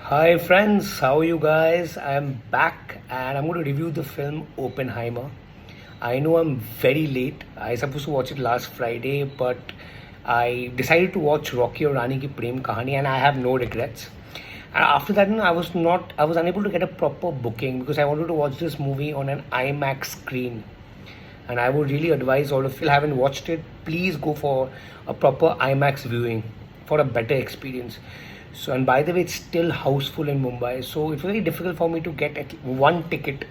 Hi friends, how are you guys? I am back and I'm going to review the film Oppenheimer. I know I'm very late. I supposed to watch it last Friday, but I decided to watch Rocky or Rani Ki Prem Kahani and I have no regrets. And after that, I was unable to get a proper booking because I wanted to watch this movie on an IMAX screen. And I would really advise all of you, if you haven't watched it, please go for a proper IMAX viewing for a better experience. So, and by the way, it's still houseful in Mumbai, so it's very difficult for me to get one ticket.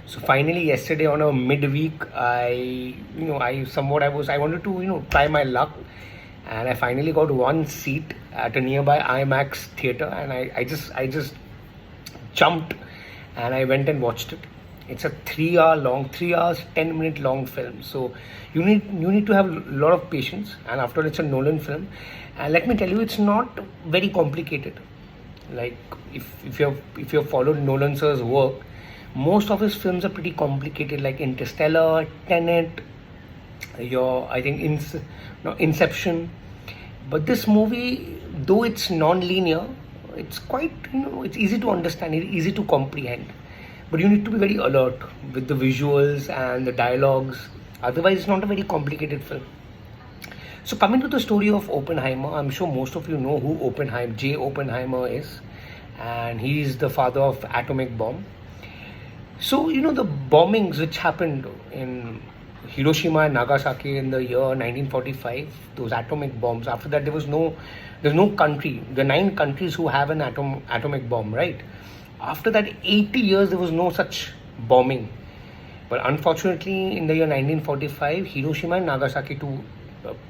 So finally, yesterday on a midweek, I wanted to try my luck, and I finally got one seat at a nearby IMAX theater, and I just jumped and I went and watched it. It's a 3 hour long, 3 hours, 10-minute long film. So you need to have a lot of patience. And after all, it's a Nolan film, and let me tell you, it's not very complicated. Like if you've followed Nolan sir's work, most of his films are pretty complicated, like Interstellar, Tenet, Inception. But this movie, though it's non-linear, it's quite it's easy to understand, it's easy to comprehend. But you need to be very alert with the visuals and the dialogues. Otherwise, it's not a very complicated film. So coming to the story of Oppenheimer, I'm sure most of you know who J. Oppenheimer is, and he is the father of atomic bomb. So the bombings which happened in Hiroshima and Nagasaki in the year 1945, those atomic bombs. After that, there's no country. The 9 countries who have an atomic bomb, right? After that, 80 years there was no such bombing. But unfortunately, in the year 1945, Hiroshima and Nagasaki, two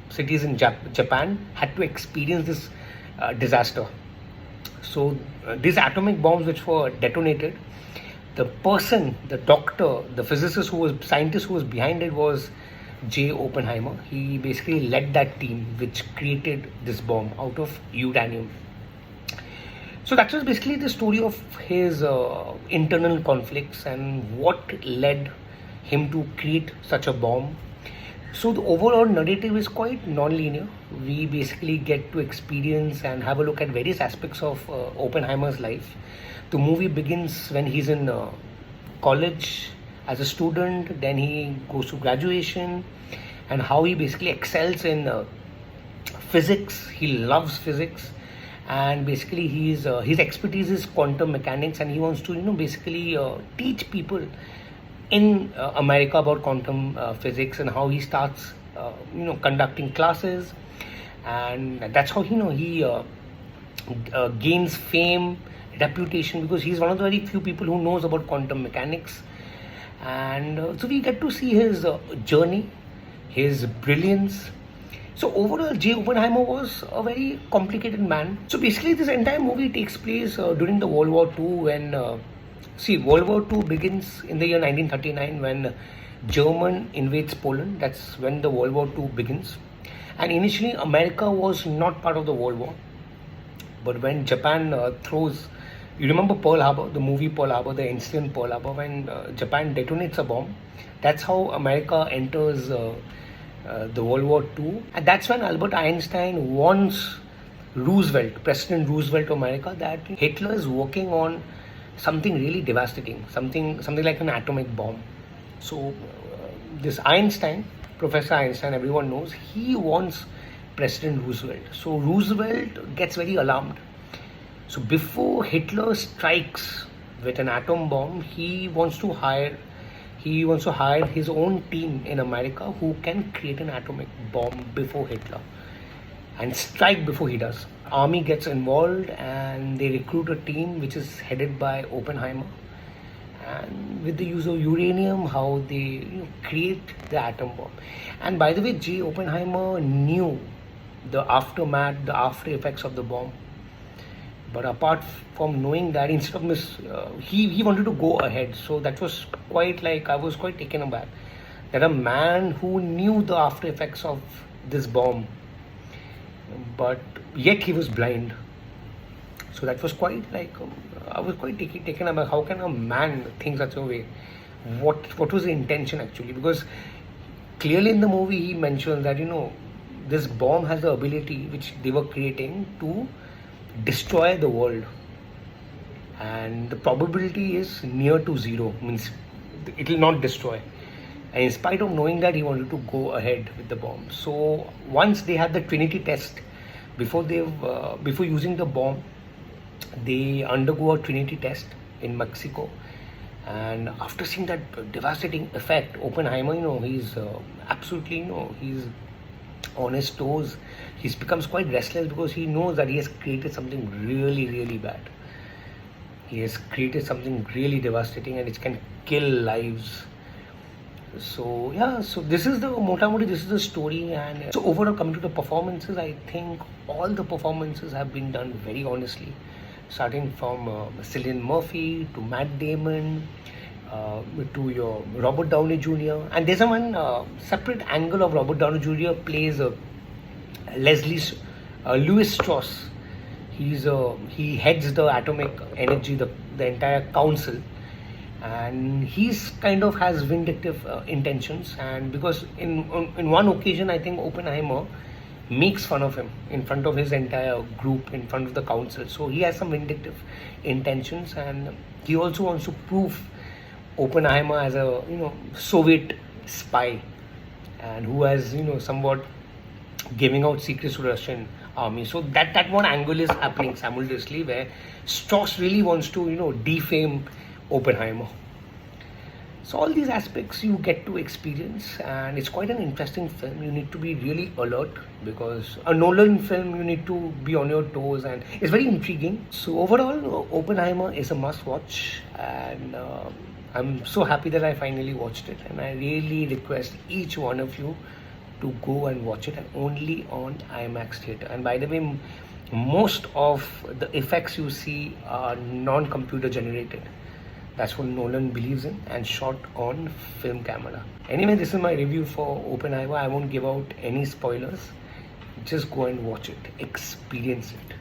cities in Japan, had to experience this disaster. So these atomic bombs which were detonated, the person, the doctor, the scientist who was behind it was J. Oppenheimer. He basically led that team which created this bomb out of uranium. So that was basically the story of his internal conflicts and what led him to create such a bomb. So the overall narrative is quite non-linear. We basically get to experience and have a look at various aspects of Oppenheimer's life. The movie begins when he's in college as a student, then he goes to graduation, and how he basically excels in physics. He loves physics, and basically his expertise is quantum mechanics, and he wants to basically teach people in America about quantum physics, and how he starts conducting classes, and that's how he gains fame, reputation, because he's one of the very few people who knows about quantum mechanics. And so we get to see his journey, his brilliance. So overall, J. Oppenheimer was a very complicated man. So basically, this entire movie takes place during the World War II, when World War II begins in the year 1939 when German invades Poland. That's when the World War II begins. And initially, America was not part of the World War. But when Japan you remember Pearl Harbor, the movie Pearl Harbor, the incident Pearl Harbor, when Japan detonates a bomb, that's how America enters the World War II. And that's when Albert Einstein warns President Roosevelt of America, that Hitler is working on something really devastating, something like an atomic bomb. So this Professor Einstein, everyone knows, he wants President Roosevelt. So Roosevelt gets very alarmed. So before Hitler strikes with an atom bomb, he wants to hire his own team in America who can create an atomic bomb before Hitler and strike before he does. Army gets involved and they recruit a team which is headed by Oppenheimer, and with the use of uranium, how they create the atom bomb. And by the way, J. Oppenheimer knew the aftermath, the after effects of the bomb. But apart from knowing that, instead of he wanted to go ahead. So that was I was quite taken aback that a man who knew the after effects of this bomb, but yet he was blind. So that was I was quite taken aback. How can a man think such a way? What was the intention actually? Because clearly in the movie he mentions that this bomb has the ability which they were creating to destroy the world. and the probability is near to zero, means it will not destroy. And in spite of knowing that, he wanted to go ahead with the bomb. So once they had the Trinity test, before using the bomb, they undergo a Trinity test in Mexico. And after seeing that devastating effect, Oppenheimer, he's absolutely, he's on his toes. He becomes quite restless because he knows that he has created something really, really bad. He has created something really devastating, and it can kill lives. So yeah, so this is the motamoti, this is the story. And so overall, coming to the performances, I think all the performances have been done very honestly, starting from Cillian Murphy to Matt Damon, to your Robert Downey Jr. And there's a one separate angle of Robert Downey Jr. plays Leslie Louis Strauss. He heads the atomic energy, the entire council, and he's kind of has vindictive intentions. And because in one occasion, I think Oppenheimer makes fun of him in front of his entire group, in front of the council. So he has some vindictive intentions, and he also wants to prove Oppenheimer as a Soviet spy, and who has somewhat giving out secrets to Russian army. So that one angle is happening simultaneously, where Strauss really wants to defame Oppenheimer. So all these aspects you get to experience, and it's quite an interesting film. You need to be really alert, because a Nolan film, you need to be on your toes, and it's very intriguing. So overall, Oppenheimer is a must watch, and I'm so happy that I finally watched it, and I really request each one of you to go and watch it, and only on IMAX theater. And by the way, most of the effects you see are non-computer generated. That's what Nolan believes in, and shot on film camera. Anyway, this is my review for Oppenheimer. I won't give out any spoilers. Just go and watch it, experience it.